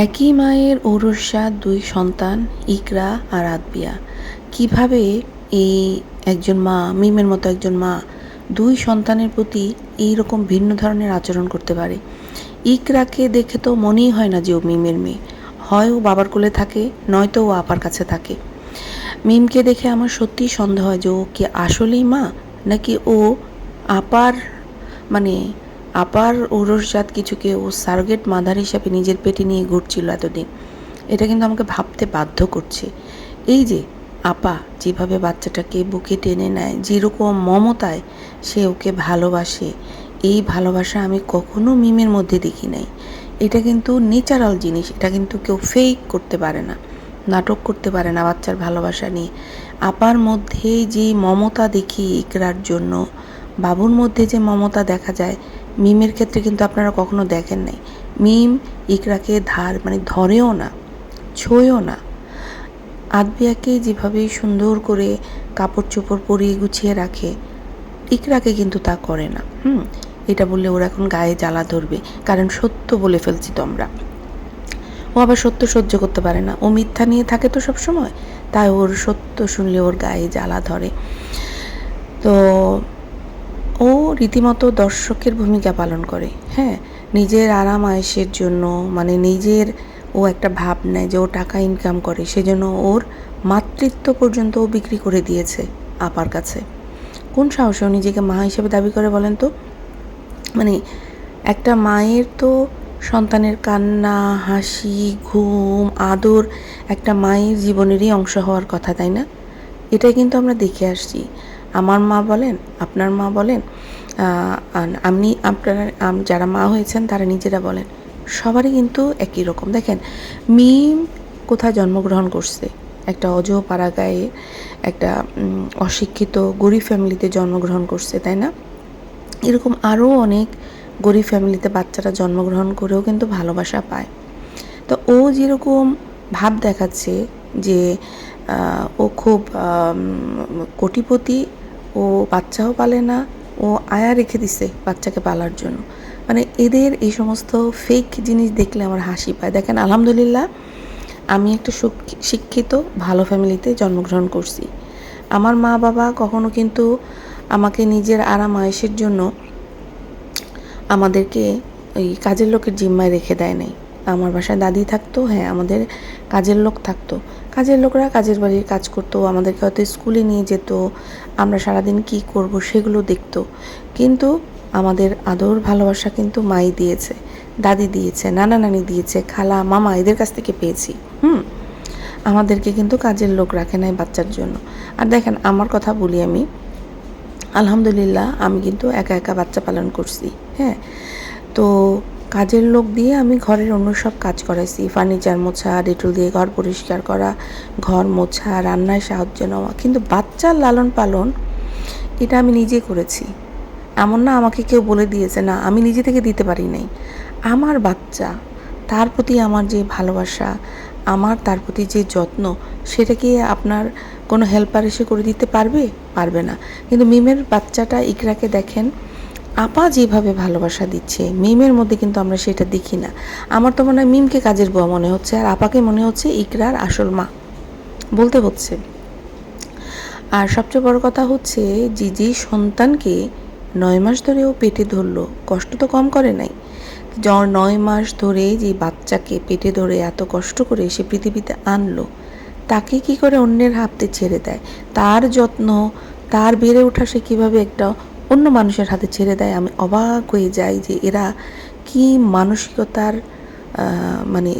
একই মায়ের ঔরস্যাদ দুই সন্তান ইকরা আর আদবিয়া। কিভাবে এই একজন মা, মিমের মতো একজন মা, দুই সন্তানের প্রতি এইরকম ভিন্ন ধরনের আচরণ করতে পারে। ইকরাকে দেখে তো মনেই হয় না যে ও মিমের মেয়ে। হয় ও বাবার কোলে থাকে, নয়তো ও আপার কাছে থাকে। মিমকে দেখে আমার সত্যিই সন্দেহ হয় যে ও কি আসলেই মা, নাকি ও আপার মানে আপার ঔরসজাত কিছুকে ও সারোগেট মাদার হিসাবে নিজের পেটে নিয়ে ঘুরছিল এতদিন। এটা কিন্তু আমাকে ভাবতে বাধ্য করছে। এই যে আপা যেভাবে বাচ্চাটাকে বুকে টেনে নেয়, যেরকম মমতায় সে ওকে ভালোবাসে, এই ভালোবাসা আমি কখনো মিমের মধ্যে দেখি নাই। এটা কিন্তু ন্যাচারাল জিনিস, এটা কিন্তু কেউ ফেক করতে পারে না, নাটক করতে পারে না বাচ্চার ভালোবাসা নিয়ে। আপার মধ্যে যে মমতা দেখি ইকরার জন্য, বাবুর মধ্যে যে মমতা দেখা যায়, মিমের ক্ষেত্রে কিন্তু আপনারা কখনো দেখেন নাই। মিম ইকরাকে ধরেও না, ছোঁয়ও না। আদবিয়াকে যেভাবে সুন্দর করে কাপড় চোপড় পরিয়ে গুছিয়ে রাখে, ইকরাকে কিন্তু তা করে না। এটা বললে ওরা এখন গায়ে জ্বালা ধরবে, কারণ সত্য বলে ফেলছি তো আমরা। ও আবার সত্য সহ্য করতে পারে না, ও মিথ্যা নিয়ে থাকে তো সব সময়, তাই ওর সত্য শুনলে ওর গায়ে জ্বালা ধরে। তো ও রীতিমতো দর্শকের ভূমিকা পালন করে। হ্যাঁ, নিজের আরাম আয়েশের জন্য, নিজের ও একটা ভাব নেয় যে ও টাকা ইনকাম করে, সেজন্য ওর মাতৃত্ব পর্যন্ত ও বিক্রি করে দিয়েছে আপার কাছে। কোন সাহসে ও নিজেকে মা হিসেবে দাবি করে বলেন তো? একটা মায়ের তো সন্তানের কান্না, হাসি, ঘুম, আদর একটা মায়ের জীবনেরই অংশ হওয়ার কথা, তাই না? এটাই কিন্তু আমরা দেখে আসছি। আমার মা বলেন, আপনার মা বলেন, আপনারা যারা মা হয়েছেন তারা নিজেরা বলেন, সবারই কিন্তু একই রকম। দেখেন, মিম কোথায় জন্মগ্রহণ করছে? একটা অজপাড়া গায়ে একটা অশিক্ষিত গরিব ফ্যামিলিতে জন্মগ্রহণ করছে, তাই না? এরকম আরও অনেক গরিব ফ্যামিলিতে বাচ্চারা জন্মগ্রহণ করেও কিন্তু ভালোবাসা পায়। তো ও যেরকম ভাব দেখাচ্ছে যে ও খুব কোটিপতি, ও বাচ্চাও পালে না, ও আয়া রেখে দিছে বাচ্চাকে পালার জন্য। এদের এই সমস্ত ফেক জিনিস দেখলে আমার হাসি পায়। দেখেন, আলহামদুলিল্লাহ আমি একটা শিক্ষিত ভালো ফ্যামিলিতে জন্মগ্রহণ করছি। আমার মা বাবা কখনো কিন্তু আমাকে নিজের আরাম আয়েশের জন্য আমাদেরকে ওই কাজের লোকের জিম্মায় রেখে দেয় নাই। আমার বাসায় দাদি থাকতো, হ্যাঁ, আমাদের কাজের লোক থাকতো। কাজের লোকরা কাজের বাড়ির কাজ করতো, আমাদেরকে হয়তো স্কুলে নিয়ে যেত, আমরা সারাদিন কি করব সেগুলো দেখতো। কিন্তু আমাদের আদর ভালোবাসা কিন্তু মাই দিয়েছে, দাদি দিয়েছে, নানা নানি দিয়েছে, খালা মামা এদের কাছ থেকে পেয়েছি। আমাদেরকে কিন্তু কাজের লোক রাখে নাই বাচ্চার জন্য। আর দেখেন, আমার কথা বলি আমি, আলহামদুলিল্লাহ আমি কিন্তু একা একা বাচ্চা পালন করছি। হ্যাঁ, তো কাজের লোক দিয়ে আমি ঘরের অন্য সব কাজ করাইছি, ফার্নিচার মোছা, ডেটল দিয়ে ঘর পরিষ্কার করা, ঘর মোছা, রান্নায় সাহায্য নেওয়া। কিন্তু বাচ্চার লালন পালন এটা আমি নিজে করেছি। এমন না আমাকে কেউ বলে দিয়েছে, না, আমি নিজে থেকে দিতে পারি নাই। আমার বাচ্চা, তার প্রতি আমার যে ভালোবাসা, আমার তার প্রতি যে যত্ন, সেটা কি আপনার কোনো হেল্পার এসে করে দিতে পারবে? পারবে না। কিন্তু মিমের বাচ্চাটা ইকরাকে দেখেন, আপা যেভাবে ভালোবাসা দিচ্ছে, মিমের মধ্যে কিন্তু আমরা সেটা দেখি না। আমার তো মনে হয় মিমকে কাজের বুয়া মনে হচ্ছে, আর আপাকে মনে হচ্ছে ইকরার আসল মা বলতে হচ্ছে। আর সবচেয়ে বড় কথা হচ্ছে যে সন্তানকে 9 মাস ধরেও পেটে ধরলো, কষ্ট তো কম করে নাই। 9 মাস ধরে যে বাচ্চাকে পেটে ধরে এত কষ্ট করে সে পৃথিবীতে আনলো, তাকে কি করে অন্যের হাতে ছেড়ে দেয়? তার যত্ন, তার বেড়ে ওঠা সে কীভাবে একটা অন্য মানুষের হাতে ছেড়ে দেয়? আমি অবাক হয়ে যাই যে এরা কি মানসিকতার,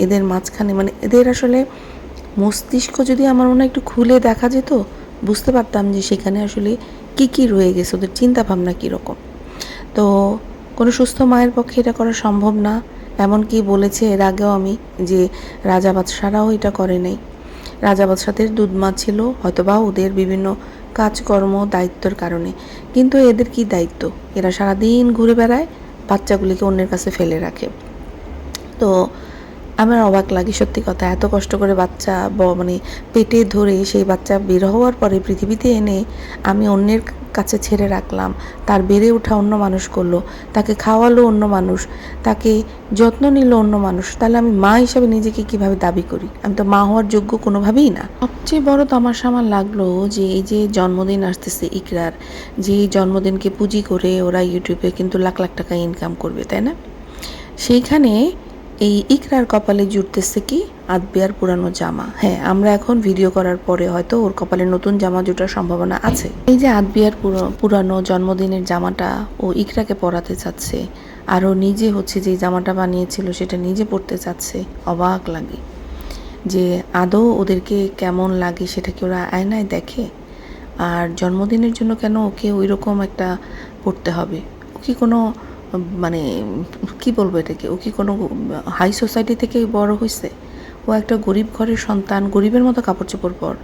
এদের মাঝখানে, এদের আসলে মস্তিষ্ক যদি আমার মনে হয় একটু খুলে দেখা যেত, বুঝতে পারতাম যে সেখানে আসলে কী রয়ে গেছে, ওদের চিন্তা ভাবনা কীরকম। তো কোনো সুস্থ মায়ের পক্ষে এটা করা সম্ভব না। এমনকি বলেছে এর আগেও আমি যে রাজা বাদশারাও এটা করে নাই। রাজা বাদশাদের দুধ মা ছিল, হয়তোবা ওদের বিভিন্ন কাজকর্ম দায়িত্বের কারণে। কিন্তু এদের কি দায়িত্ব? এরা সারাদিন ঘুরে বেড়ায়, বাচ্চাগুলিকে অন্যের কাছে ফেলে রাখে। তো আমার অবাক লাগে সত্যি কথা, এত কষ্ট করে বাচ্চা মানে পেটে ধরে সেই বাচ্চা বের হওয়ার পরে পৃথিবীতে এনে আমি অন্যের কাছে ছেড়ে রাখলাম, তার বেড়ে ওঠা অন্য মানুষ করলো, তাকে খাওয়ালো অন্য মানুষ, তাকে যত্ন নিল অন্য মানুষ, তাহলে আমি মা হিসাবে নিজেকে কিভাবে দাবি করি? আমি তো মা হওয়ার যোগ্য কোনোভাবেই না। সবচেয়ে বড় তামাশা আমার লাগলো যে এই যে জন্মদিন আসতেছে ইকরার, যে জন্মদিনকে পুঁজি করে ওরা ইউটিউবে কিন্তু লাখ লাখ টাকা ইনকাম করবে, তাই না? সেইখানে এই ইকরার কপালে জুটতেছে কি আদবিয়ার পুরানো জামা। হ্যাঁ, আমরা এখন ভিডিও করার পরে হয়তো ওর কপালে নতুন জামা জুটার সম্ভাবনা আছে। এই যে আদবিয়ার পুরানো জন্মদিনের জামাটা ও ইকরাকে পরাতে চাচ্ছে, আর ও নিজে হচ্ছে যে জামাটা বানিয়েছিল সেটা নিজে পরতে চাচ্ছে। অবাক লাগে যে আদৌ ওদেরকে কেমন লাগে সেটা কি ওরা আয়নায় দেখে? আর জন্মদিনের জন্য কেন ওকে ওই রকম একটা পড়তে হবে? ও কি কোনো মানে কি বলবো এটাকে, ও কি কোনো হাই সোসাইটি থেকে বড় হয়েছে? ও একটা গরিব ঘরের সন্তান, গরিবের মতো কাপড় চোপড় পর।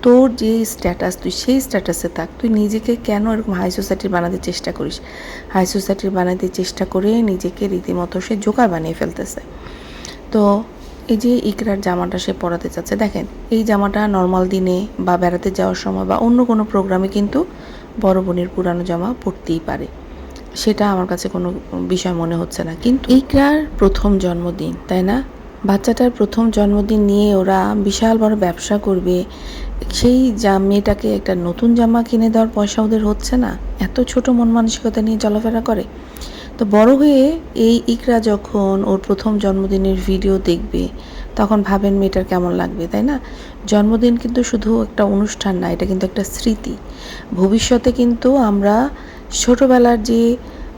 তোর যে স্ট্যাটাস, তুই সেই স্ট্যাটাসে থাক। তুই নিজেকে কেন এরকম হাই সোসাইটির বানাতে চেষ্টা করিস? হাই সোসাইটির বানাতে চেষ্টা করে নিজেকে রীতিমতো সে জোকার বানিয়ে ফেলতেছে। তো এই যে ইকরার জামাটা সে পরাতে চাচ্ছে, দেখেন এই জামাটা নর্মাল দিনে বা বেড়াতে যাওয়ার সময় বা অন্য কোনো প্রোগ্রামে কিন্তু বড় বোনের পুরানো জামা পরতেই পারে, সেটা আমার কাছে কোনো বিষয় মনে হচ্ছে না। কিন্তু ইকরার প্রথম জন্মদিন, তাই না? বাচ্চাটার প্রথম জন্মদিন নিয়ে ওরা বিশাল বড় ব্যবসা করবে, সেই মেয়েটাকে একটা নতুন জামা কিনে দেওয়ার পয়সা ওদের হচ্ছে না, এত ছোট মন মানসিকতা নিয়ে চলাফেরা করে। তো বড় হয়ে এই ইকরা যখন ওর প্রথম জন্মদিনের ভিডিও দেখবে তখন ভাবেন মেয়েটার কেমন লাগবে, তাই না? জন্মদিন কিন্তু শুধু একটা অনুষ্ঠান না, এটা কিন্তু একটা স্মৃতি। ভবিষ্যতে কিন্তু আমরা ছোটোবেলার যে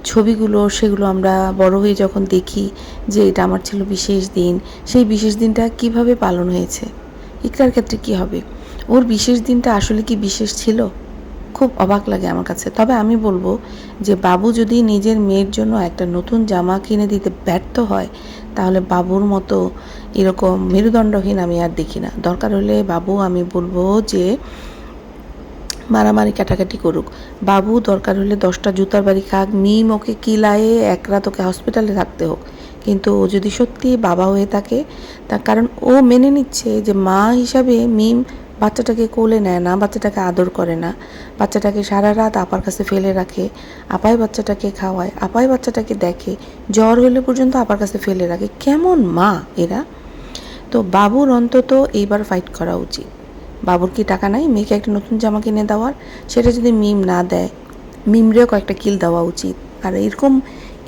ছবিগুলো সেগুলো আমরা বড় হয়ে যখন দেখি যে এটা আমার ছিল বিশেষ দিন, সেই বিশেষ দিনটা কিভাবে পালন হয়েছে। ইকরার ক্ষেত্রে কি হবে? ওর বিশেষ দিনটা আসলে কি বিশেষ ছিল? খুব অবাক লাগে আমার কাছে। তবে আমি বলবো যে বাবু যদি নিজের মেয়ের জন্য একটা নতুন জামা কিনে দিতে ব্যর্থ হয়, তাহলে বাবুর মতো এরকম মেরুদণ্ডহীন আমি আর দেখি না। দরকার হলে বাবু, আমি বলবো যে মারামারি কাটাকাটি করুক, বাবু দরকার হলে 10টা জুতার বাড়ি খাক, মিম ওকে কিলায়ে এক রাত ওকে হসপিটালে থাকতে হোক, কিন্তু ও যদি সত্যি বাবা হয়ে থাকে, তার কারণ ও মেনে নিচ্ছে যে মা হিসাবে মিম বাচ্চাটাকে কোলে নেয় না, বাচ্চাটাকে আদর করে না, বাচ্চাটাকে সারা রাত আপার কাছে ফেলে রাখে, আপাই বাচ্চাটাকে খাওয়ায়, আপাই বাচ্চাটাকে দেখে, জ্বর হলে পর্যন্ত আপার কাছে ফেলে রাখে। কেমন মা এরা? তো বাবুর অন্তত এইবার ফাইট করা উচিত। বাবুর কি টাকা নাই মেয়েকে একটা নতুন জামা কিনে দেওয়ার? সেটা যদি মিম না দেয়, মিমরেও কয়েকটা কিল দেওয়া উচিত। আর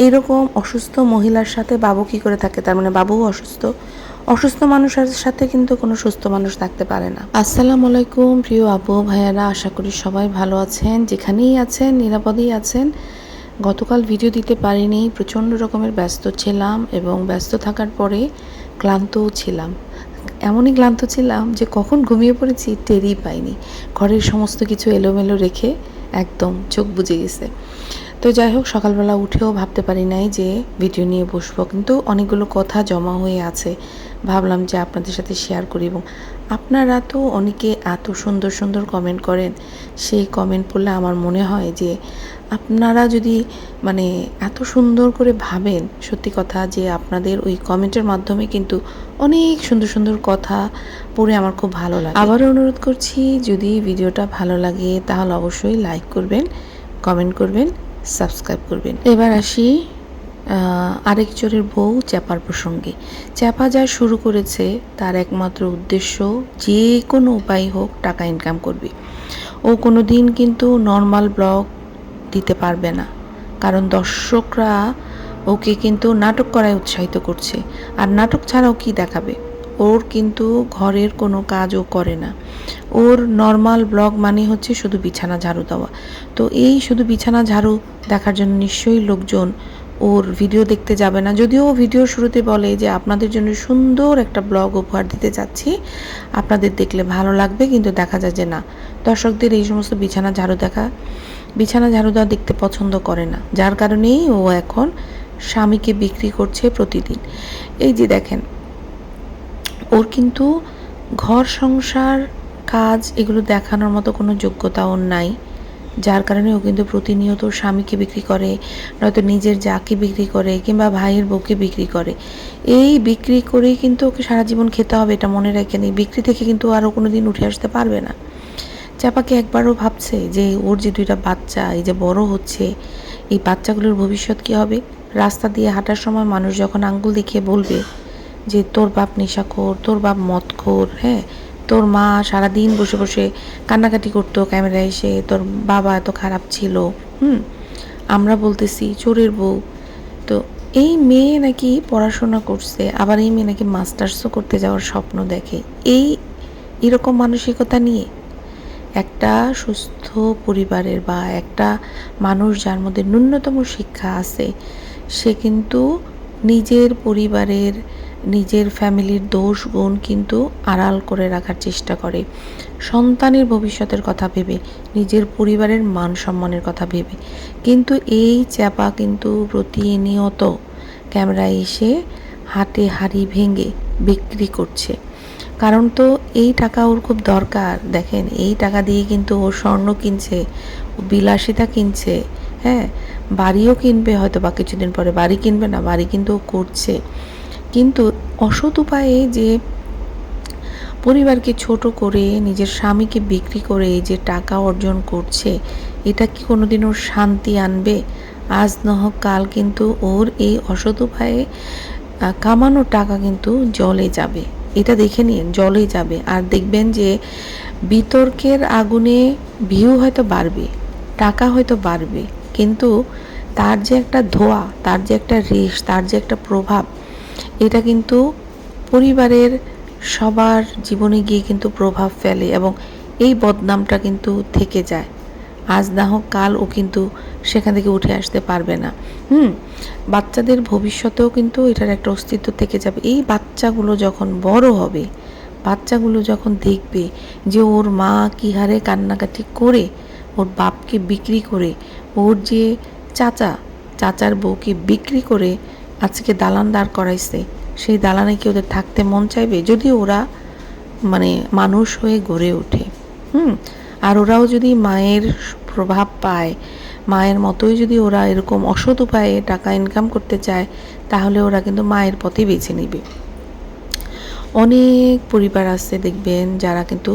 এরকম অসুস্থ মহিলার সাথে বাবু কি করে থাকে? তার মানে বাবুও অসুস্থ। অসুস্থ মানুষের সাথে কিন্তু কোনো সুস্থ মানুষ থাকতে পারে না। আসসালামু আলাইকুম প্রিয় আপু ভাইয়ারা, আশা করি সবাই ভালো আছেন, যেখানেই আছেন নিরাপদেই আছেন। গতকাল ভিডিও দিতে পারিনি, প্রচণ্ড রকমের ব্যস্ত ছিলাম এবং ব্যস্ত থাকার পরে ক্লান্তও ছিলাম। এমনই ক্লান্ত ছিলাম যে কখন ঘুমিয়ে পড়েছি টেরই পাইনি। ঘরের সমস্ত কিছু এলোমেলো রেখে একদম চোখ বুজে গেছে। তো যাই হোক, সকালবেলা উঠেও ভাবতে পারি নাই যে ভিডিও নিয়ে বসবো, কিন্তু অনেকগুলো কথা জমা হয়ে আছে, ভাবলাম যে আপনাদের সাথে শেয়ার করি। এবং আপনারা তো অনেকে এত সুন্দর সুন্দর কমেন্ট করেন, সেই কমেন্ট পড়লে আমার মনে হয় যে আপনারা যদি মানে এত সুন্দর করে ভাবেন, সত্যি কথা যে আপনাদের ওই কমেন্টের মাধ্যমে কিন্তু অনেক সুন্দর সুন্দর কথা পড়ে আমার খুব ভালো লাগে। আবারও অনুরোধ করছি, যদি ভিডিওটা ভালো লাগে তাহলে অবশ্যই লাইক করবেন, কমেন্ট করবেন, সাবস্ক্রাইব করবেন। এবার আসি আরেক চোরের বউ চ্যাপার প্রসঙ্গে। চ্যাপা যা শুরু করেছে তার একমাত্র উদ্দেশ্য যে কোনো উপায় হোক টাকা ইনকাম করবে। ও কোনো দিন কিন্তু নর্মাল ব্লগ দিতে পারবে না, কারণ দর্শকরা ওকে কিন্তু নাটক করায় উৎসাহিত করছে। আর নাটক ছাড়াও কি দেখাবে? ওর কিন্তু ঘরের কোনো কাজও করে না। ওর নর্মাল ব্লগ মানে হচ্ছে শুধু বিছানা ঝাড়ু দেওয়া। তো এই শুধু বিছানা ঝাড়ু দেখার জন্য নিশ্চয়ই লোকজন ওর ভিডিও দেখতে যাবে না। যদিও ভিডিও শুরুতে বলে যে আপনাদের জন্য সুন্দর একটা ব্লগ উপহার দিতে চাচ্ছি, আপনাদের দেখলে ভালো লাগবে, কিন্তু দেখা যায় যে না, দর্শকদের এই সমস্ত বিছানা ঝাড়ু দেওয়া দেখতে পছন্দ করে না, যার কারণেই ও এখন স্বামীকে বিক্রি করছে প্রতিদিন। এই যে দেখেন, ওর কিন্তু ঘর সংসার কাজ এগুলো দেখানোর মতো কোনো যোগ্যতা ওর নাই। যার কারণে ও কিন্তু প্রতিনিয়ত স্বামীকে বিক্রি করে, নয়তো নিজের যাকে বিক্রি করে, কিংবা ভাইয়ের বউকে বিক্রি করে। এই বিক্রি করেই কিন্তু ওকে সারা জীবন খেতে হবে, এটা মনে রেখে নেই। বিক্রি থেকে কিন্তু আরও কোনো দিন উঠে আসতে পারবে না। চাপাকে একবারও ভাবছে যে ওর যে 2টা বাচ্চা এই যে বড় হচ্ছে, এই বাচ্চাগুলোর ভবিষ্যৎ কী হবে? রাস্তা দিয়ে হাঁটার সময় মানুষ যখন আঙ্গুল দেখিয়ে বলবে যে তোর বাপ নেশাখোর, তোর বাপ মদখোর, হ্যাঁ, তোর মা সারাদিন বসে বসে কান্নাকাটি করতো ক্যামেরায় এসে, তোর বাবা এত খারাপ ছিল, আমরা বলতেছি চোরের বউ। তো এই মেয়ে নাকি পড়াশোনা করছে, আবার এই মেয়ে নাকি মাস্টার্সও করতে যাওয়ার স্বপ্ন দেখে। এরকম মানসিকতা নিয়ে একটা সুস্থ পরিবারের বা একটা মানুষ যার মধ্যে ন্যূনতম শিক্ষা আছে, সে কিন্তু নিজের পরিবারের, নিজের ফ্যামিলির দোষ গুণ কিন্তু আড়াল করে রাখার চেষ্টা করে, সন্তানের ভবিষ্যতের কথা ভেবে, নিজের পরিবারের মান সম্মানের কথা ভেবে। কিন্তু এই চাপা কিন্তু প্রতিনিয়ত ক্যামেরায় এসে হাটে হাড়ি ভেঙে বিক্রি করছে। কারণ তো এই টাকা ওর খুব দরকার। দেখেন, এই টাকা দিয়ে কিন্তু ও স্বর্ণ কিনছে, ও বিলাসিতা কিনছে, হ্যাঁ, বাড়িও কিনবে, হয়তো বা কিছুদিন পরে বাড়ি কিনবে না, বাড়ি কিন্তু ও করছে। কিন্তু অসৎ উপায়ে যে পরিবারকে ছোট করে নিজের স্বামীকে বিক্রি করে যে টাকা অর্জন করছে, এটা কি কোনোদিন ওর শান্তি আনবে? আজ নহক কাল কিন্তু ওর এই অসৎ উপায়ে কামানো টাকা কিন্তু জলে যাবে। এটা দেখে নিন, জলে যাবে। আর দেখবেন যে বিতর্কের আগুনে ভিউ হয়তো বাড়বে, টাকা হয়তো বাড়বে, কিন্তু তার যে একটা ধোঁয়া, তার যে একটা রেশ, তার যে একটা প্রভাব, এটা কিন্তু পরিবারের সবার জীবনে গিয়ে কিন্তু প্রভাব ফেলে, এবং এই বদনামটা কিন্তু থেকে যায়। আজ না হোক কাল ও কিন্তু সেখান থেকে উঠে আসতে পারবে না। বাচ্চাদের ভবিষ্যতেও কিন্তু এটার একটা অস্তিত্ব থেকে যাবে। এই বাচ্চাগুলো যখন বড় হবে, বাচ্চাগুলো যখন দেখবে যে ওর মা কী হারে কান্নাকাটি করে ওর বাপকে বিক্রি করে, ওর যে চাচার বউকে বিক্রি করে আজকে দালান দাঁড় করাইছে, সেই দালানে কি ওদের থাকতে মন চাইবে? যদি ওরা মানে মানুষ হয়ে গড়ে ওঠে, আর ওরাও যদি মায়ের প্রভাব পায়, মায়ের মতোই যদি ওরা এরকম অসৎ উপায়ে টাকা ইনকাম করতে চায়, তাহলে ওরা কিন্তু মায়ের পথে বেছে নেবে। অনেক পরিবার আছে দেখবেন যারা কিন্তু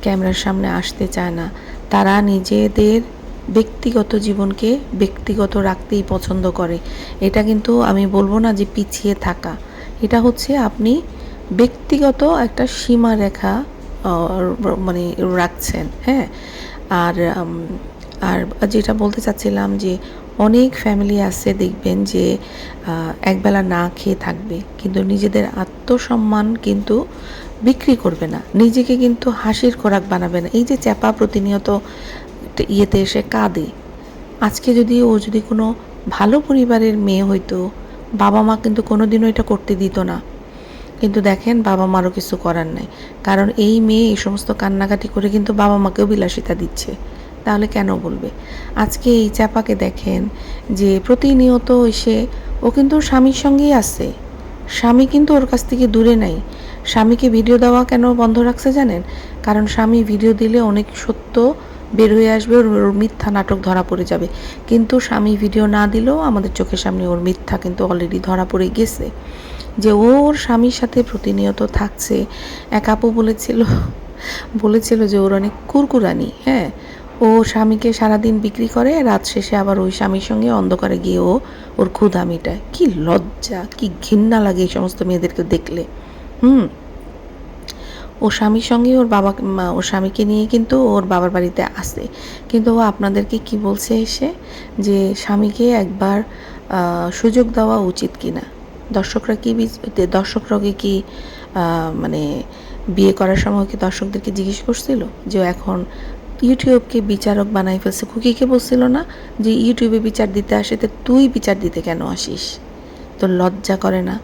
ক্যামেরার সামনে আসতে চায় না, তারা নিজেদের ব্যক্তিগত জীবনকে ব্যক্তিগত রাখতেই পছন্দ করে। এটা কিন্তু আমি বলবো না যে পিছিয়ে থাকা, এটা হচ্ছে আপনি ব্যক্তিগত একটা সীমারেখা মানে রাখছেন, হ্যাঁ। আর আর যেটা বলতে চাচ্ছিলাম যে অনেক ফ্যামিলি আছে দেখবেন যে একবেলা না খেয়ে থাকবে, কিন্তু নিজেদের আত্মসম্মান কিন্তু বিক্রি করবে না, নিজেকে কিন্তু হাসির খোরাক বানাবে না। এই যে চাপা প্রতিনিয়ত ইয়েতে এসে কাঁদে, আজকে যদি ও যদি কোনো ভালো পরিবারের মেয়ে হইতো, বাবা মা কিন্তু কোনোদিনও এটা করতে দিত না। কিন্তু দেখেন, বাবা মারও কিছু করার নাই, কারণ এই মেয়ে এই সমস্ত কান্নাকাটি করে কিন্তু বাবা মাকেও বিলাসিতা দিচ্ছে। তাহলে কেন বলবে? আজকে এই চাপাকে দেখেন যে প্রতিনিয়ত এসে ও কিন্তু স্বামীর সঙ্গেই আছে, স্বামী কিন্তু ওর কাছ থেকে দূরে নাই। স্বামীকে ভিডিও দেওয়া কেন বন্ধ রাখছে জানেন? কারণ স্বামী ভিডিও দিলে অনেক সত্য বের হয়ে আসবে, ওর মিথ্যা নাটক ধরা পড়ে যাবে। কিন্তু স্বামী ভিডিও না দিলেও আমাদের চোখের সামনে ওর মিথ্যা কিন্তু অলরেডি ধরা পড়ে গেছে, যে ওর স্বামীর সাথে প্রতিনিয়ত থাকছে। এক আপু বলেছিল যে ওর অনেক কুরকুরানি, হ্যাঁ, ও স্বামীকে সারাদিন বিক্রি করে, রাত শেষে আবার ওই স্বামীর সঙ্গে অন্ধকারে গিয়ে ওর ক্ষুধা মিটায়। কি লজ্জা, কি ঘৃণা লাগে এই সমস্ত মেয়েদেরকে দেখলে। ও স্বামীর সঙ্গে ওর স্বামীকে নিয়ে কিন্তু ওর বাবার বাড়িতে আসে, কিন্তু ও আপনাদেরকে কি বলছে এসে, যে স্বামীকে একবার সুযোগ দেওয়া উচিত কিনা। দর্শকরা কি মানে বিয়ে করার সময় কি দর্শকদেরকে জিজ্ঞেস করছিল যে এখন ইউটিউবকে বিচারক বানাই ফেলছে? খুকিকে বলছিল না যে ইউটিউবে বিচার দিতে আসে, তো তুই বিচার দিতে কেন আসিস? তোর লজ্জা করে না?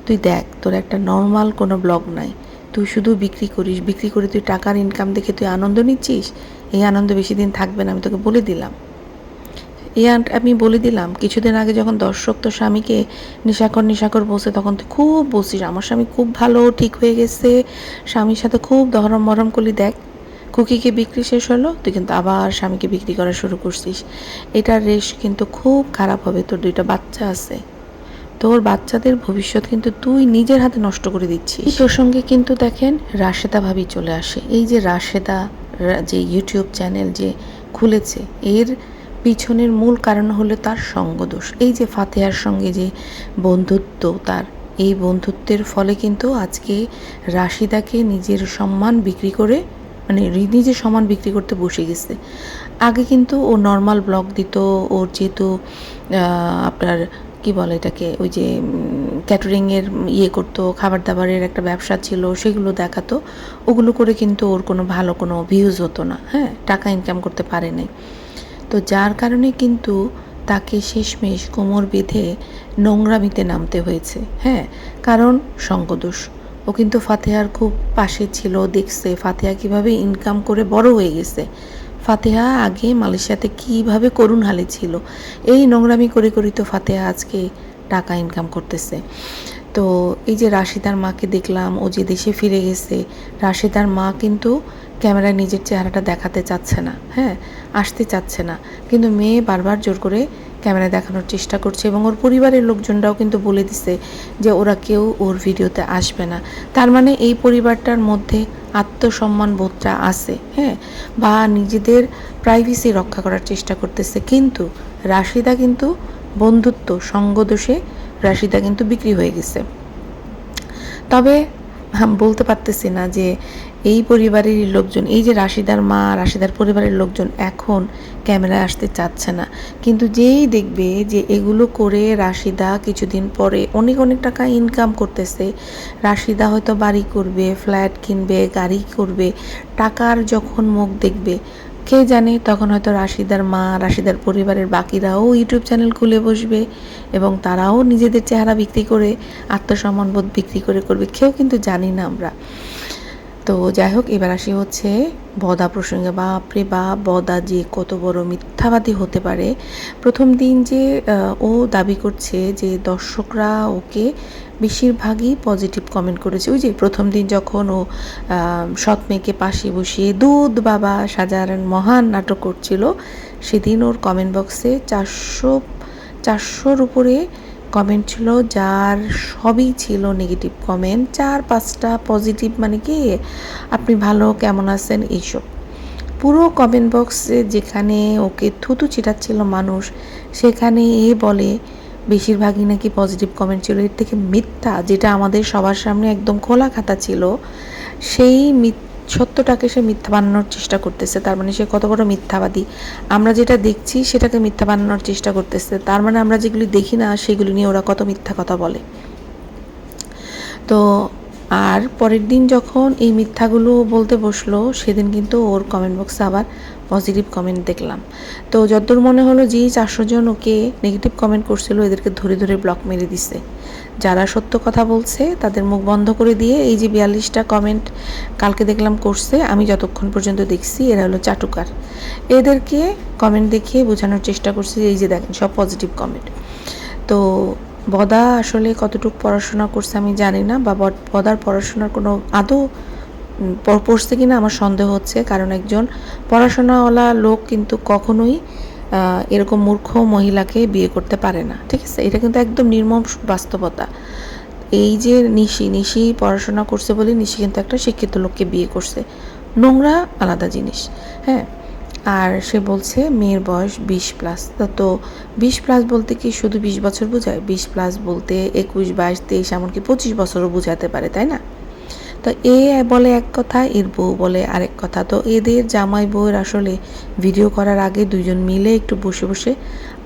তুই দেখ, তোর একটা নর্মাল কোনো ব্লগ নাই, তুই শুধু বিক্রি করিস, বিক্রি করে তুই টাকার ইনকাম দেখে তুই আনন্দ নিচ্ছিস। এই আনন্দ বেশি দিন থাকবে না, আমি তোকে বলে দিলাম। আমি বলে দিলাম কিছুদিন আগে যখন দর্শক তো স্বামীকে নিশাকর বলছে, তখন তুই খুব বলছিস আমার স্বামী খুব ভালো, ঠিক হয়ে গেছে, স্বামীর সাথে খুব দহরম মরম করলি। দেখ খুকিকে বিক্রি শেষ হলো, তুই কিন্তু আবার স্বামীকে বিক্রি করা শুরু করছিস। এটার রেশ কিন্তু খুব খারাপ হবে। তোর 2টা বাচ্চা আছে, তোর বাচ্চাদের ভবিষ্যৎ কিন্তু তুই নিজের হাতে নষ্ট করে দিচ্ছিস। এই প্রসঙ্গে কিন্তু দেখেন রাশেদা ভাবি চলে আসে। এই যে রাশেদা যে ইউটিউব চ্যানেল যে খুলেছে, এর পিছনের মূল কারণ হলো তার সঙ্গদোষ। এই যে ফাতেহার সঙ্গে যে বন্ধুত্ব, তার এই বন্ধুত্বের ফলে কিন্তু আজকে রাশিদাকে নিজের সম্মান বিক্রি করে, মানে নিজের সম্মান বিক্রি করতে বসে গেছে। আগে কিন্তু ও নর্মাল ব্লগ দিত, ওর যেহেতু আপনার কি বলে এটাকে, ওই যে ক্যাটারিংয়ের করতো, খাবার দাবারের একটা ব্যবসা ছিল, সেগুলো দেখাতো। ওগুলো করে কিন্তু ওর কোনো ভালো কোনো ভিউজ হতো না, হ্যাঁ, টাকা ইনকাম করতে পারে নাই। তো যার কারণে কিন্তু তাকে শেষমেশ কোমর বেঁধে নোংরামিতে নামতে হয়েছে, হ্যাঁ, কারণ সঙ্গদোষ। ও কিন্তু ফাতেহার খুব পাশে ছিল, দেখছে ফাতেহা কীভাবে ইনকাম করে বড় হয়ে গেছে। ফাতেহা আগে মালয়েশিয়াতে কীভাবে করুণ হালে ছিল, এই নোংরামি করে করেই তো ফাতেহা আজকে টাকা ইনকাম করতেছে। তো এই যে রাশিদার মাকে দেখলাম, ও যে দেশে ফিরে গেছে, রাশিদার মা কিন্তু ক্যামেরায় নিজের চেহারাটা দেখাতে চাচ্ছে না, হ্যাঁ, আসতে চাচ্ছে না, কিন্তু মেয়ে বারবার জোর করে ক্যামেরায় দেখানোর চেষ্টা করছে এবং ওর পরিবারের লোকজনরাও কিন্তু বলে দিছে যে ওরা কেউ ওর ভিডিওতে আসবে না। তার মানে এই পরিবারটার মধ্যে আত্মসম্মান বোধটা আছে, হ্যাঁ, বা নিজেদের প্রাইভেসি রক্ষা করার চেষ্টা করতেছে। কিন্তু রাশিদা কিন্তু বন্ধুত্ব সঙ্গদোষে রাশিদা কিন্তু বিক্রি হয়ে গেছে। তবে বলতে পারতেছি না যে এই পরিবারের লোকজন, এই যে রাশিদার মা, রাশিদার পরিবারের লোকজন এখন ক্যামেরায় আসতে চাচ্ছে না, কিন্তু যেই দেখবে যে এগুলো করে রাশিদা কিছুদিন পরে অনেক অনেক টাকা ইনকাম করতেছে, রাশিদা হয়তো বাড়ি করবে, ফ্ল্যাট কিনবে, গাড়ি করবে, টাকার যখন মুখ দেখবে কে জানে, তখন হয়তো রাশিদার মা, রাশিদার পরিবারের বাকিরাও ইউটিউব চ্যানেল খুলে বসবে এবং তারাও নিজেদের চেহারা বিক্রি করে, আত্মসম্মানবোধ বিক্রি করে করবে, কেউ কিন্তু জানি না আমরা। তো যাই হোক, এবার আসি হচ্ছে বদা প্রসঙ্গে। বাপরে বাপ, বদা যে কত বড় মিথ্যাবাদী হতে পারে। প্রথম দিন যে ও দাবি করছে যে দর্শকরা ওকে বেশিরভাগই পজিটিভ কমেন্ট করেছে। ওই যে প্রথম দিন যখন ও সৎ মেয়েকে পাশে বসিয়ে দুধ বাবা সাজার মহান নাটক করছিল, সেদিন ওর কমেন্ট বক্সে 400-400-র উপরে কমেন্ট ছিল, যার সবই ছিল নেগেটিভ কমেন্ট, 4-5টা পজিটিভ, মানে কি আপনি ভালো, কেমন আছেন, এইসব। পুরো কমেন্ট বক্সে যেখানে ওকে থুতু ছিটাচ্ছিল মানুষ, সেখানে এ বলে বেশিরভাগই নাকি পজিটিভ কমেন্ট ছিল। এর থেকে মিথ্যা, যেটা আমাদের সবার সামনে একদম খোলা খাতা ছিল, সেই সত্যটাকে সে মিথ্যা বানানোর চেষ্টা করতেছে। তার মানে সে কত বড় মিথ্যাবাদী। আমরা যেটা দেখছি সেটাকে মিথ্যা বানানোর চেষ্টা করতেছে, তার মানে আমরা যেগুলি দেখি না সেগুলি নিয়ে ওরা কত মিথ্যা কথা বলে। তো আর পরের দিন যখন এই মিথ্যাগুলো বলতে বসলো, সেদিন কিন্তু ওর কমেন্ট বক্সে আবার পজিটিভ কমেন্ট দেখলাম। তো যতদূর মনে হলো যে 400 জন ওকে নেগেটিভ কমেন্ট করছিল, এদেরকে ধরে ধরে ব্লক মেরে দিছে। যারা সত্য কথা বলছে তাদের মুখ বন্ধ করে দিয়ে এই যে 42টা কমেন্ট কালকে দেখলাম করছে, আমি যতক্ষণ পর্যন্ত দেখছি এরা হলো চাটুকার। এদেরকে কমেন্ট দেখিয়ে বোঝানোর চেষ্টা করছে এই যে দেখেন সব পজিটিভ কমেন্ট। তো বদা আসলে কতটুকু পড়াশোনা করছে আমি জানি না, বা বদার পড়াশোনার কোনো আদৌ পড়ছে কিনা আমার সন্দেহ হচ্ছে, কারণ একজন পড়াশোনাওয়ালা লোক কিন্তু কখনোই এরকম মূর্খ মহিলাকে বিয়ে করতে পারে না, ঠিক আছে, এটা কিন্তু একদম নির্মম বাস্তবতা। এই যে নিশি পড়াশোনা করছে বলে নিশি কিন্তু একটা শিক্ষিত লোককে বিয়ে করছে, নোংরা আলাদা জিনিস, হ্যাঁ। আর সে বলছে মেয়ের বয়স 20+। তো 20+ বলতে কি শুধু 20 বছর বোঝায়? 20+ বলতে 21, 22, 23, এমনকি 25 বছরও বোঝাতে পারে, তাই না? তো এ বলে এক কথা, এর বউ বলে আরেক কথা। তো এদের জামাই বউয়ের আসলে ভিডিও করার আগে দুইজন মিলে একটু বসে বসে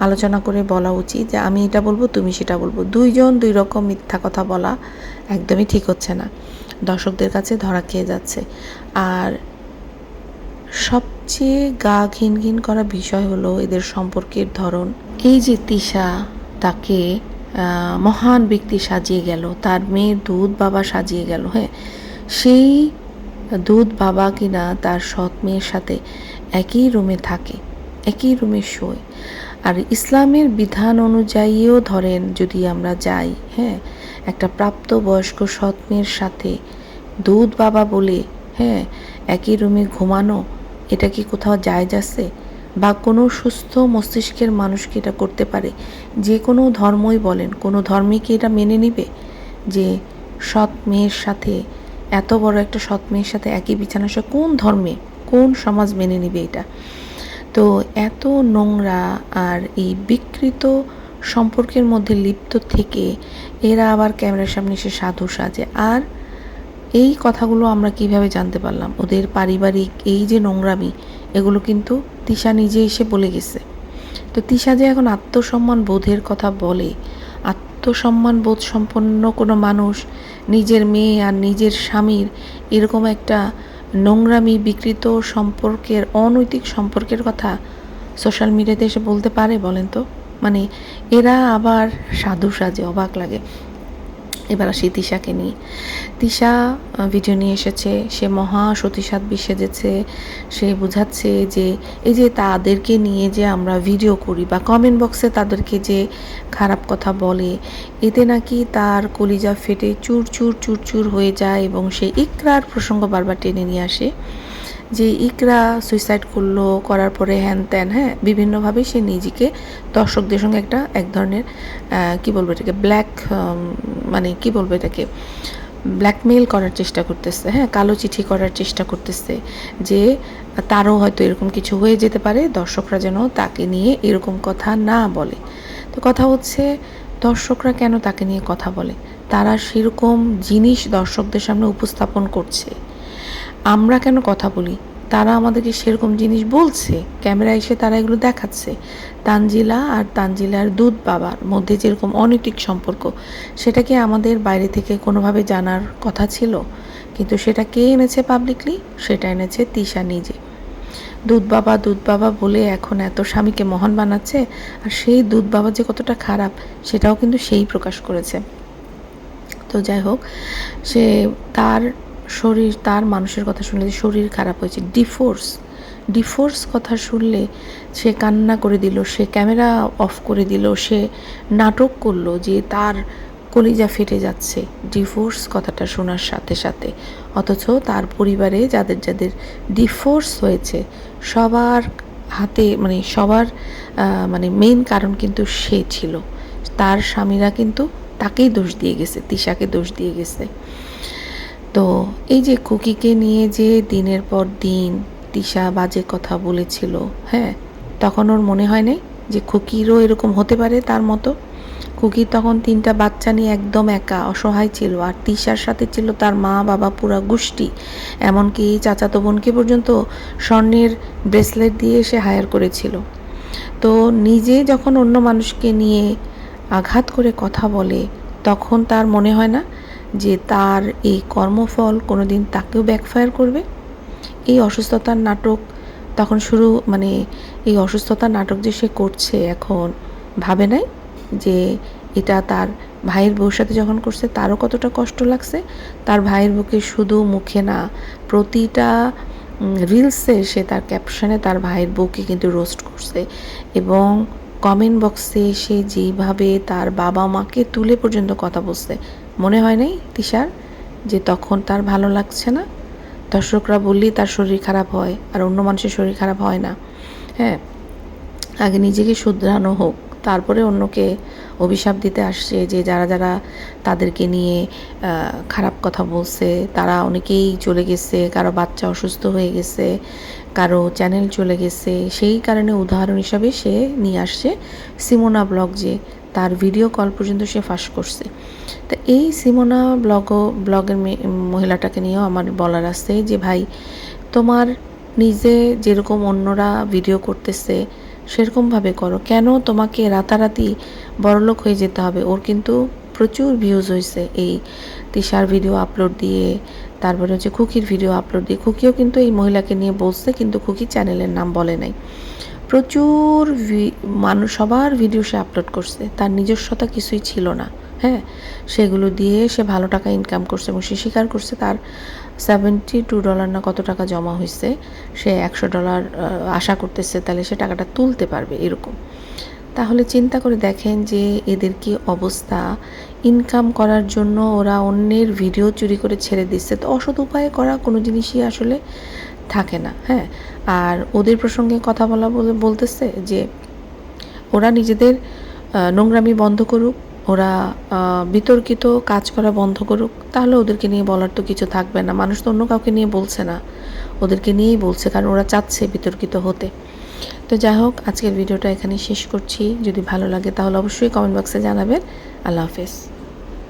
আলোচনা করে বলা উচিত যে আমি এটা বলবো, তুমি সেটা বলবো। দুইজন দুই রকম মিথ্যা কথা বলা একদমই ঠিক হচ্ছে না, দর্শকদের কাছে ধরা খেয়ে যাচ্ছে। আর সবচেয়ে গা ঘিন করা বিষয় হলো এদের সম্পর্কের ধরন। এই যে তিশা তাকে মহান ব্যক্তি সাজিয়ে গেল, তার মেয়ের দুধ বাবা সাজিয়ে গেল, হ্যাঁ, সেই দুধ বাবা কিনা তার সৎ মেয়ের সাথে একই রুমে থাকে, একই রুমে শোয়। আর ইসলামের বিধান অনুযায়ীও ধরেন যদি আমরা যাই, হ্যাঁ, একটা প্রাপ্তবয়স্ক সৎ মেয়ের সাথে দুধ বাবা বলে, হ্যাঁ, একই রুমে ঘুমানো, এটা কি কোথাও জায়েজ আছে? বা কোনো সুস্থ মস্তিষ্কের মানুষ কি এটা করতে পারে? যে কোনো ধর্মই বলেন, কোনো ধর্মই কি এটা মেনে নিবে যে সৎ মেয়ের সাথে, এত বড় একটা সৎ মেয়ের সাথে একই বিছানা শুয়ে? কোন ধর্মে, কোন সমাজ মেনে নিবে এটা? তো এত নোংরা আর এই বিকৃত সম্পর্কের মধ্যে লিপ্ত থেকে এরা আবার ক্যামেরার সামনে এসে সাধু সাজে। আর এই কথাগুলো আমরা কিভাবে জানতে পারলাম? ওদের পারিবারিক এই যে নোংরামি, এগুলো কিন্তু তিশা নিজে এসে বলে গেছে। তো তিশা যে এখন আত্মসম্মান বোধের কথা বলে, আত্মসম্মান বোধ সম্পন্ন কোনো মানুষ নিজের মেয়ে আর নিজের স্বামীর এরকম একটা নোংরামি বিকৃত সম্পর্কের, অনৈতিক সম্পর্কের কথা সোশ্যাল মিডিয়াতে এসে বলতে পারে বলেন তো? মানে এরা আবার সাধু সাজে, অবাক লাগে। এবার আসি তিশাকে নিয়ে। তিশা ভিডিও নিয়ে এসেছে, সে মহা সতীসাধ্বী সেজেছে। সে বোঝাচ্ছে যে এই যে তাদেরকে নিয়ে যে আমরা ভিডিও করি বা কমেন্ট বক্সে তাদেরকে যে খারাপ কথা বলে, এতে নাকি তার কলিজা ফেটে চুর চুর চুর চুর হয়ে যায়। এবং সে ইকরার প্রসঙ্গ বারবার টেনে নিয়ে আসে যে ইকরা সুইসাইড করলো, করার পরে হ্যান ত্যান, হ্যাঁ, বিভিন্নভাবে সে নিজেকে দর্শকদের সঙ্গে এক ধরনের কী বলবো এটাকে, মানে কী বলবো এটাকে, ব্ল্যাকমেইল করার চেষ্টা করতেছে, হ্যাঁ, কালো চিঠি করার চেষ্টা করতেছে যে তারও হয়তো এরকম কিছু হয়ে যেতে পারে, দর্শকরা যেন তাকে নিয়ে এরকম কথা না বলে। তো কথা হচ্ছে, দর্শকরা কেন তাকে নিয়ে কথা বলে? তারা সেরকম জিনিস দর্শকদের সামনে উপস্থাপন করছে, আমরা কেন কথা বলি? তারা আমাদেরকে সেরকম জিনিস বলছে, ক্যামেরায় এসে তারা এগুলো দেখাচ্ছে। তানজিলা আর তানজিলার দুধ বাবার মধ্যে যেরকম অনৈতিক সম্পর্ক, সেটাকে আমাদের বাইরে থেকে কোনোভাবে জানার কথা ছিল? কিন্তু সেটা কে এনেছে পাবলিকলি? সেটা এনেছে তিশা নিজে। দুধ বাবা বলে এখন এত স্বামীকে মহান বানাচ্ছে, আর সেই দুধ বাবা যে কতটা খারাপ সেটাও কিন্তু সেই প্রকাশ করেছে। তো যাই হোক, সে তার শরীর, তার মানুষের কথা শুনলে শরীর খারাপ হয়েছে, ডিফোর্স কথা শুনলে সে কান্না করে দিল, সে ক্যামেরা অফ করে দিল, সে নাটক করলো যে তার কলিজা ফেটে যাচ্ছে ডিভোর্স কথাটা শোনার সাথে সাথে। অথচ তার পরিবারে যাদের যাদের ডিভোর্স হয়েছে সবার হাতে, মানে সবার মানে মেইন কারণ কিন্তু সে ছিল। তার স্বামীরা কিন্তু তাকেই দোষ দিয়ে গেছে, তিশাকে দোষ দিয়ে গেছে। তো এই যে খুকিকে নিয়ে যে দিনের পর দিন তিশা বাজে কথা বলেছিল, হ্যাঁ, তখন ওর মনে হয় নাই যে খুকিরও এরকম হতে পারে তার মতো? খুকি তখন 3টা বাচ্চা নিয়ে একদম একা অসহায় ছিল, আর তিশার সাথে ছিল তার মা বাবা পুরা গোষ্ঠী, এমনকি চাচাতো বোনকে পর্যন্ত স্বর্ণের ব্রেসলেট দিয়ে সে হায়ার করেছিল। তো নিজে যখন অন্য মানুষকে নিয়ে আঘাত করে কথা বলে, তখন তার মনে হয় না যে তার এই কর্মফল কোনোদিন তাকেও ব্যাকফায়ার করবে? এই অসুস্থতার নাটক তখন শুরু, মানে এই অসুস্থতার নাটক যে সে করছে এখন, ভাবে নাই যে এটা তার ভাইয়ের বউর সাথে যখন করছে তারও কতটা কষ্ট লাগছে? তার ভাইয়ের বউকে শুধু মুখে না, প্রতিটা রিলসে সে তার ক্যাপশনে তার ভাইয়ের বউকে কিন্তু রোস্ট করছে। এবং কমেন্ট বক্সে সে যেইভাবে তার বাবা মাকে তুলে পর্যন্ত কথা বলছে, মনে হয় নাই তিশার যে তখন তার ভালো লাগছে না? দর্শকরা বললেই তার শরীর খারাপ হয়, আর অন্য মানুষের শরীর খারাপ হয় না? হ্যাঁ, আগে নিজেকে শুধরানো হোক, তারপরে অন্যকে অভিশাপ দিতে আসছে যে যারা যারা তাদেরকে নিয়ে খারাপ কথা বলছে তারা অনেকেই চলে গেছে, কারো বাচ্চা অসুস্থ হয়ে গেছে, কারো চ্যানেল চলে গেছে। সেই কারণে উদাহরণ হিসাবে সে নিয়ে আসছে সিমোনা ব্লগ, যে তার ভিডিও কল পর্যন্ত সে ফাঁস করছে। তো এই সিমোনা ব্লগের মহিলাটাকে নিয়েও আমার বলার আছে যে ভাই, তোমার নিজে যেরকম অন্যরা ভিডিও করতেছে সেরকমভাবে করো, কেন তোমাকে রাতারাতি বড়লোক হয়ে যেতে হবে? ওর কিন্তু প্রচুর ভিউজ হয়েছে এই তিশার ভিডিও আপলোড দিয়ে, তারপরে হচ্ছে খুকির ভিডিও আপলোড দিয়ে। খুকিও কিন্তু এই মহিলাকে নিয়ে বলছে, কিন্তু খুকি চ্যানেলের নাম বলে নাই। প্রচুর মানুষ, সবার ভিডিও সে আপলোড করছে, তার নিজস্বতা কিছুই ছিল না, হ্যাঁ, সেগুলো দিয়ে সে ভালো টাকা ইনকাম করছে। এবং সে স্বীকার করছে তার $72 না কত টাকা জমা হয়েছে, সে $100 আশা করতেছে, তাহলে সে টাকাটা তুলতে পারবে এরকম। তাহলে চিন্তা করে দেখেন যে এদের কি অবস্থা। ইনকাম করার জন্য ওরা অন্যের ভিডিও চুরি করে ছেড়ে দিচ্ছে। তো অসৎ উপায়ে করা কোনো জিনিসই আসলে থাকে না, হ্যাঁ। আর ওদের প্রসঙ্গে কথা বলতেছে যে ওরা নিজেদের নোংরামি বন্ধ করুক, ওরা বিতর্কিত কাজ করা বন্ধ করুক, তাহলে ওদেরকে নিয়ে বলার তো কিছু থাকবে না। মানুষ তো অন্য কাউকে নিয়ে বলছে না, ওদেরকে নিয়েই বলছে, কারণ ওরা চাচ্ছে বিতর্কিত হতে। তো যাই হোক, আজকের ভিডিওটা এখানেই শেষ করছি। যদি ভালো লাগে তাহলে অবশ্যই কমেন্ট বক্সে জানাবেন। আল্লাহ হাফেজ।